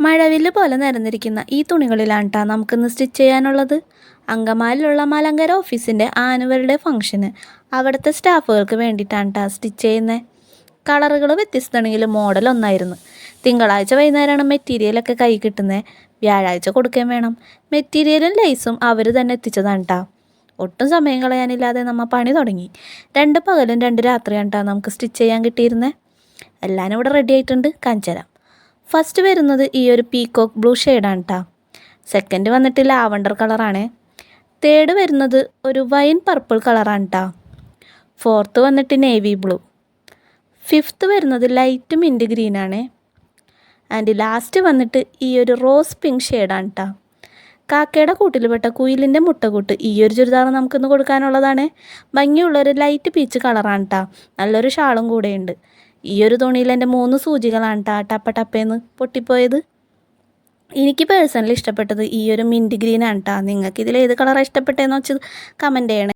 മഴവില്ല് പോലെ നിരന്നിരിക്കുന്ന ഈ തുണികളിലാണ് ട്ടാ നമുക്കിന്ന് സ്റ്റിച്ച് ചെയ്യാനുള്ളത്. അങ്കമാലിലുള്ള മലങ്കര ഓഫീസിൻ്റെ ആനുവൽ ഡേ ഫംഗ്ഷന് അവിടുത്തെ സ്റ്റാഫുകൾക്ക് വേണ്ടിയിട്ടാണ് ട്ടാ സ്റ്റിച്ച് ചെയ്യുന്നത്. കളറുകൾ വ്യത്യസ്തമാണെങ്കിലും മോഡൽ ഒന്നായിരുന്നു. തിങ്കളാഴ്ച വൈകുന്നേരമാണ് മെറ്റീരിയലൊക്കെ കൈ കിട്ടുന്നത്. വ്യാഴാഴ്ച കൊടുക്കുകയും വേണം. മെറ്റീരിയലും ലേസും അവർ തന്നെ എത്തിച്ചതാണ് ട്ടാ. ഒട്ടും സമയം കളയാനില്ലാതെ നമ്മൾ പണി തുടങ്ങി. 2 പകലും 2 രാത്രിയാണ് ട്ടാ നമുക്ക് സ്റ്റിച്ച് ചെയ്യാൻ കിട്ടിയിരുന്നത്. എല്ലാം ഇവിടെ റെഡി ആയിട്ടുണ്ട്, കാണിച്ചു തരാം. ഫസ്റ്റ് വരുന്നത് ഈ ഒരു പീകോക്ക് ബ്ലൂ ഷെയ്ഡാണ് ട്ടാ. സെക്കൻഡ് വന്നിട്ട് ലാവണ്ടർ കളറാണ്. തേർഡ് വരുന്നത് ഒരു വൈൻ പർപ്പിൾ കളറാണ് ട്ടാ. ഫോർത്ത് വന്നിട്ട് നേവി ബ്ലൂ. ഫിഫ്ത്ത് വരുന്നത് ലൈറ്റ് മിൻറ്റ് ഗ്രീനാണ്. ആൻഡ് ലാസ്റ്റ് വന്നിട്ട് ഈ ഒരു റോസ് പിങ്ക് ഷെയ്ഡാണ് ട്ടാ. കാക്കയുടെ കൂട്ടിൽപ്പെട്ട കുയിലിൻ്റെ മുട്ടകൂട്ട് ഈ ഒരു ചുരിദാർ നമുക്കിന്ന് കൊടുക്കാനുള്ളതാണ്. ഭംഗിയുള്ളൊരു ലൈറ്റ് പീച്ച് കളറാണ് ട്ടാ. നല്ലൊരു ഷാളും കൂടെയുണ്ട്. ഈ ഒരു തുണിയിൽ എൻ്റെ 3 സൂചികളാണ് ട്ടാ ടപ്പ ടപ്പേന്ന് പൊട്ടിപ്പോയത്. എനിക്ക് പേഴ്സണലി ഇഷ്ടപ്പെട്ടത് ഈ ഒരു മിൻറ്റ് ഗ്രീനാണ് ട്ടാ. നിങ്ങൾക്ക് ഇതിൽ ഏത് കളറാണ് ഇഷ്ടപ്പെട്ടതെന്ന് വെച്ചത് കമൻറ്റ് ചെയ്യണേ.